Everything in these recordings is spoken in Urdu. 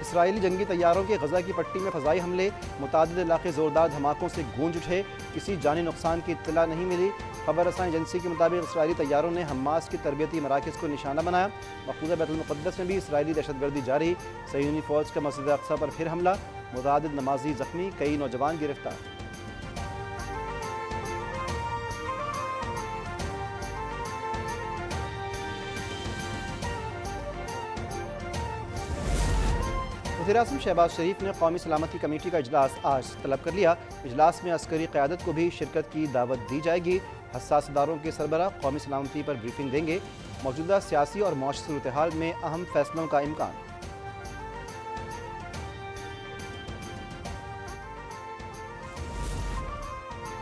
اسرائیلی جنگی طیاروں کے غزہ کی پٹی میں فضائی حملے، متعدد علاقے زوردار دھماکوں سے گونج اٹھے، کسی جانی نقصان کی اطلاع نہیں ملی۔ خبر رساں ایجنسی کے مطابق اسرائیلی طیاروں نے حماس کے تربیتی مراکز کو نشانہ بنایا۔ مقبوضہ بیت المقدس میں بھی اسرائیلی دہشت گردی جاری، صہیونی فوج کا مسجد اقصیٰ پر پھر حملہ، متعدد نمازی زخمی، کئی نوجوان گرفتار۔ وزیراعظم شہباز شریف نے قومی سلامتی کمیٹی کا اجلاس آج طلب کر لیا۔ اجلاس میں عسکری قیادت کو بھی شرکت کی دعوت دی جائے گی۔ حساس اداروں کے سربراہ قومی سلامتی پر بریفنگ دیں گے۔ موجودہ سیاسی اور معاشی صورتحال میں اہم فیصلوں کا امکان۔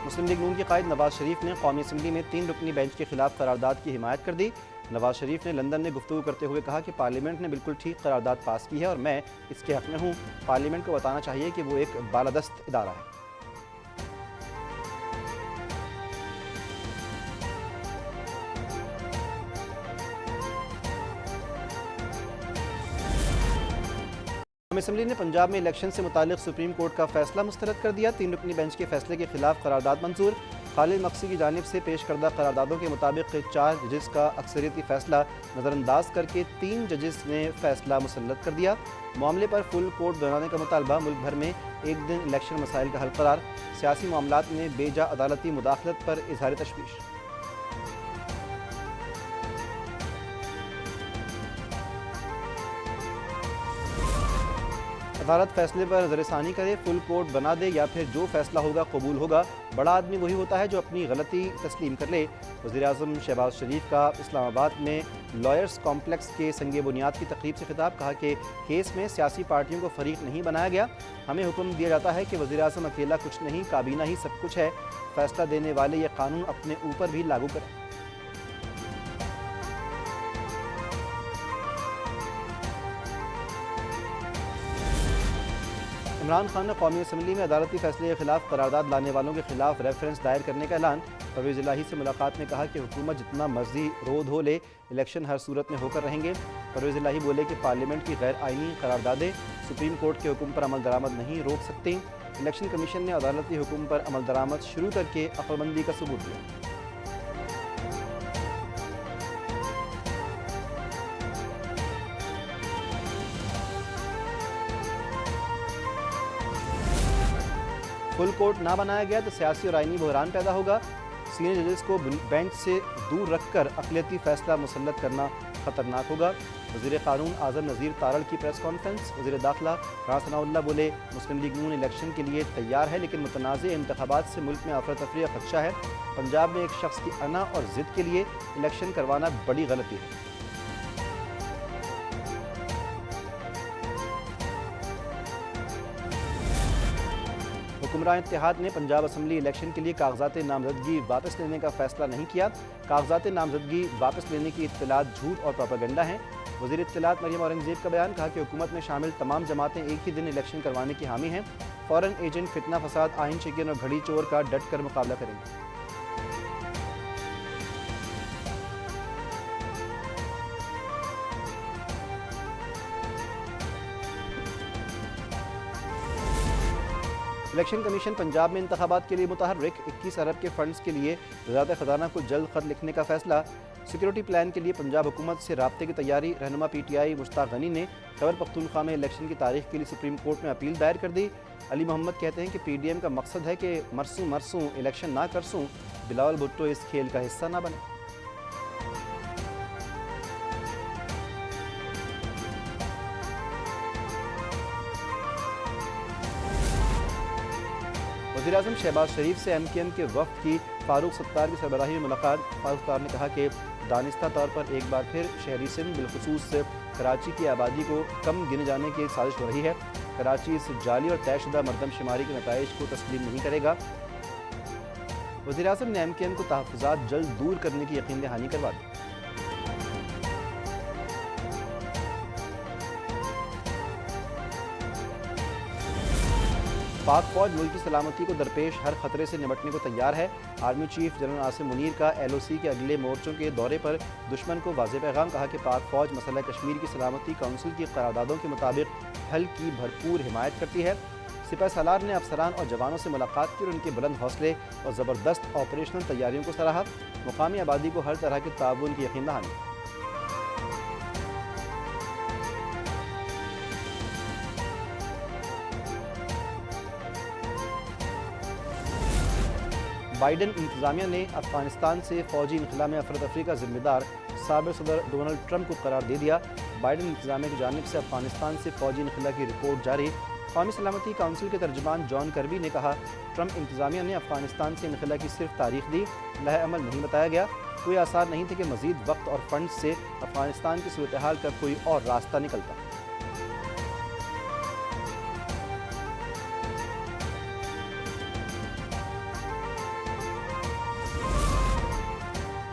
مسلم لیگ نون کے قائد نواز شریف نے قومی اسمبلی میں 3 رکنی بینچ کے خلاف قرارداد کی حمایت کر دی۔ نواز شریف نے لندن میں گفتگو کرتے ہوئے کہا کہ پارلیمنٹ نے بالکل ٹھیک قرارداد پاس کی ہے اور میں اس کے حق میں ہوں۔ پارلیمنٹ کو بتانا چاہیے کہ وہ ایک بالادست ادارہ ہے۔ قومی اسمبلی نے پنجاب میں الیکشن سے متعلق سپریم کورٹ کا فیصلہ مسترد کر دیا۔ 3 رکنی بینچ کے فیصلے کے خلاف قرارداد منظور۔ خالد مقصی کی جانب سے پیش کردہ قراردادوں کے مطابق 4 ججز کا اکثریتی فیصلہ نظر انداز کر کے 3 ججز نے فیصلہ مسلط کر دیا۔ معاملے پر فل کورٹ بنانے کا مطالبہ، ملک بھر میں ایک دن الیکشن مسائل کا حل قرار۔ سیاسی معاملات میں بے جا عدالتی مداخلت پر اظہار تشویش۔ عدالت فیصلے پر نظر ثانی کرے، فل کورٹ بنا دے یا پھر جو فیصلہ ہوگا قبول ہوگا۔ بڑا آدمی وہی ہوتا ہے جو اپنی غلطی تسلیم کر لے۔ وزیراعظم شہباز شریف کا اسلام آباد میں لائرز کمپلیکس کے سنگ بنیاد کی تقریب سے خطاب، کہا کہ کیس میں سیاسی پارٹیوں کو فریق نہیں بنایا گیا۔ ہمیں حکم دیا جاتا ہے کہ وزیراعظم اکیلا کچھ نہیں، کابینہ ہی سب کچھ ہے۔ فیصلہ دینے والے یہ قانون اپنے اوپر بھی لاگو کریں۔ عمران خان نے قومی اسمبلی میں عدالتی فیصلے کے خلاف قرارداد لانے والوں کے خلاف ریفرنس دائر کرنے کا اعلان۔ پرویز الہی سے ملاقات میں کہا کہ حکومت جتنا مرضی رو دھو لے، الیکشن ہر صورت میں ہو کر رہیں گے۔ پرویز الہی بولے کہ پارلیمنٹ کی غیر آئینی قراردادیں سپریم کورٹ کے حکم پر عمل درآمد نہیں روک سکتی۔ الیکشن کمیشن نے عدالتی حکم پر عمل درآمد شروع کر کے عقل مندی کا ثبوت دیا۔ فل کورٹ نہ بنایا گیا تو سیاسی اور آئینی بحران پیدا ہوگا۔ سینئر ججز کو بینچ سے دور رکھ کر اقلیتی فیصلہ مسلط کرنا خطرناک ہوگا۔ وزیر قانون اعظم نذیر تارڑ کی پریس کانفرنس۔ وزیر داخلہ رانا ثناء اللہ بولے مسلم لیگ نون الیکشن کے لیے تیار ہے، لیکن متنازع انتخابات سے ملک میں افراتفری کا خدشہ ہے۔ پنجاب میں ایک شخص کی انا اور ضد کے لیے الیکشن کروانا بڑی غلطی ہے۔ حکمراں اتحاد نے پنجاب اسمبلی الیکشن کے لیے کاغذات نامزدگی واپس لینے کا فیصلہ نہیں کیا۔ کاغذات نامزدگی واپس لینے کی اطلاعات جھوٹ اور پروپیگنڈا ہیں۔ وزیر اطلاعات مریم اورنگزیب کا بیان، کہا کہ حکومت میں شامل تمام جماعتیں ایک ہی دن الیکشن کروانے کی حامی ہیں۔ فورن ایجنٹ، فتنہ فساد، آئین شکن اور گھڑی چور کا ڈٹ کر مقابلہ کریں گے۔ الیکشن کمیشن پنجاب میں انتخابات کے لیے متحرک۔ 21 ارب کے فنڈز کے لیے وزارت خزانہ کو جلد خط لکھنے کا فیصلہ۔ سیکیورٹی پلان کے لیے پنجاب حکومت سے رابطے کی تیاری۔ رہنما پی ٹی آئی مشتاق غنی نے خیبر پختونخوا میں الیکشن کی تاریخ کے لیے سپریم کورٹ میں اپیل دائر کر دی۔ علی محمد کہتے ہیں کہ پی ڈی ایم کا مقصد ہے کہ مرسوں الیکشن نہ کرسوں، بلاول بھٹو اس کھیل کا حصہ نہ بنے۔ وزیراعظم شہباز شریف سے ایم کیو ایم کے وفد کی فاروق ستار کی سربراہی میں ملاقات۔ فاروق ستار نے کہا کہ دانستہ طور پر ایک بار پھر شہری سندھ بالخصوص کراچی کی آبادی کو کم گنے جانے کی سازش ہو رہی ہے۔ کراچی اس جعلی اور طے شدہ مردم شماری کے نتائج کو تسلیم نہیں کرے گا۔ وزیراعظم نے ایم کیو ایم کو تحفظات جلد دور کرنے کی یقین دہانی کروا دی۔ پاک فوج ملک کی سلامتی کو درپیش ہر خطرے سے نمٹنے کو تیار ہے۔ Army chief general Asim Munir کا LOC کے اگلے مورچوں کے دورے پر دشمن کو واضح پیغام، کہا کہ پاک فوج مسئلہ کشمیر کی سلامتی کونسل کی قراردادوں کے مطابق حل کی بھرپور حمایت کرتی ہے۔ سپہ سالار نے افسران اور جوانوں سے ملاقات کی اور ان کے بلند حوصلے اور زبردست آپریشنل تیاریوں کو سراہا۔ مقامی آبادی کو ہر طرح کے تعاون کی یقین دہانی۔ بائیڈن انتظامیہ نے افغانستان سے فوجی انخلا میں افراتفری کا ذمہ دار سابق صدر ڈونلڈ ٹرمپ کو قرار دے دیا۔ بائیڈن انتظامیہ کی جانب سے افغانستان سے فوجی انخلا کی رپورٹ جاری۔ قومی سلامتی کونسل کے ترجمان جان کربی نے کہا، ٹرمپ انتظامیہ نے افغانستان سے انخلا کی صرف تاریخ دی، لائحہ عمل نہیں بتایا گیا۔ کوئی آثار نہیں تھے کہ مزید وقت اور فنڈز سے افغانستان کی صورتحال کا کوئی اور راستہ نکلتا۔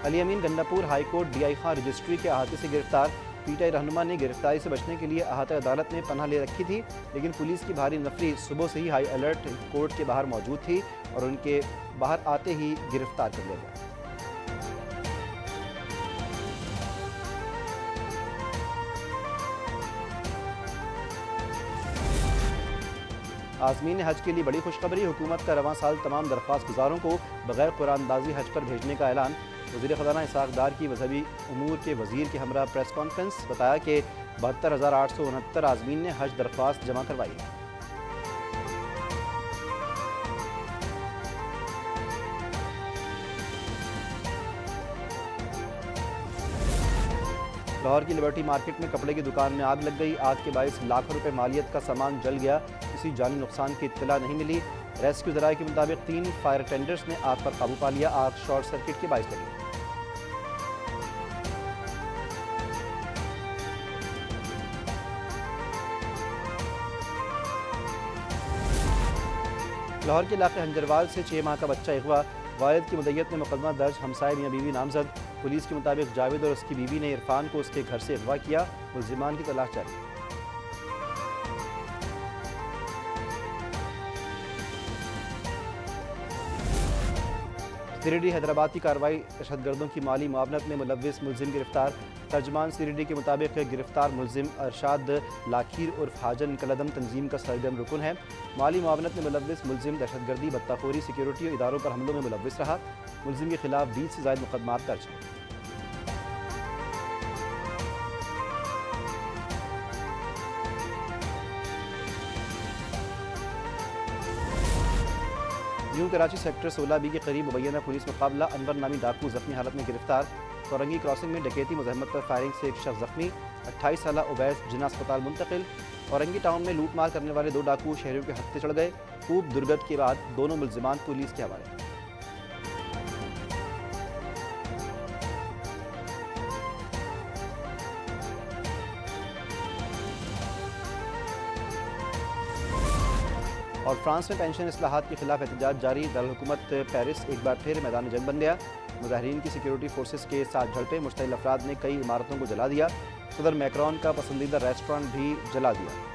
Ali Amin Gandapur high court DI Khan registry کے احاطے سے گرفتار۔ PTI رہنما نے گرفتاری سے بچنے کے لیے احاطہ عدالت میں پناہ لے رکھی تھی، لیکن پولیس کی بھاری نفری صبح سے ہی ہائی الرٹ کورٹ کے باہر موجود تھی اور ان کے باہر آتے ہی گرفتار کر لیا گیا۔ عازمین حج کے لیے بڑی خوشخبری، حکومت کا رواں سال تمام درخواست گزاروں کو بغیر قرآن اندازی حج پر بھیجنے کا اعلان۔ وزیر خزانہ اسحاق ڈار کی مذہبی امور کے وزیر کے ہمراہ پریس کانفرنس، بتایا کہ 72,869 عازمین نے حج درخواست جمع کروائی ہے۔ لاہور کی لبرٹی مارکیٹ میں کپڑے کی دکان میں آگ لگ گئی۔ آگ کے باعث لاکھوں روپے مالیت کا سامان جل گیا، کسی جانی نقصان کی اطلاع نہیں ملی۔ ریسکیو ذرائع کے مطابق 3 فائر ٹینڈرز نے آگ پر قابو پا لیا۔ آگ شارٹ سرکٹ کے باعث لگی۔ لاہور کے علاقے ہنجروال سے 6 ماہ کا بچہ اغوا، والد کی مدعیت میں مقدمہ درج، ہمسائے میاں بیوی نامزد۔ پولیس کے مطابق جاوید اور اس کی بیوی نے عرفان کو اس کے گھر سے اغوا کیا، ملزمان کی تلاش جاری۔ CRD حیدرآباد کی کارروائی، دہشت گردوں کی مالی معاونت میں ملوث ملزم گرفتار۔ ترجمان CRD کے مطابق گرفتار ملزم ارشاد لاکھیر عرف حاجن کلدم تنظیم کا سرگرم رکن ہے۔ مالی معاونت میں ملوث ملزم دہشت گردی، بطہ خوری، سیکیورٹی اور اداروں پر حملوں میں ملوث رہا۔ ملزم کے خلاف 20 سے زائد مقدمات درج ہیں۔ نیو کراچی سیکٹر 16B کے قریب مبینہ پولیس مقابلہ، انور نامی ڈاکو زخمی حالت میں گرفتار۔ کورنگی کراسنگ میں ڈکیتی مزاحمت پر فائرنگ سے ایک شخص زخمی، 28 سالہ اویس جناح اسپتال منتقل۔ اورنگی ٹاؤن میں لوٹ مار کرنے والے 2 ڈاکو شہریوں کے ہتھے چڑھ گئے، خوب درگت کے بعد دونوں ملزمان پولیس کے حوالے۔ اور فرانس میں پینشن اصلاحات کے خلاف احتجاج جاری، دارالحکومت پیرس ایک بار پھر میدان جنگ بن گیا۔ مظاہرین کی سیکیورٹی فورسز کے ساتھ جھڑپیں، مشتعل افراد نے کئی عمارتوں کو جلا دیا۔ صدر میکرون کا پسندیدہ ریسٹورانٹ بھی جلا دیا۔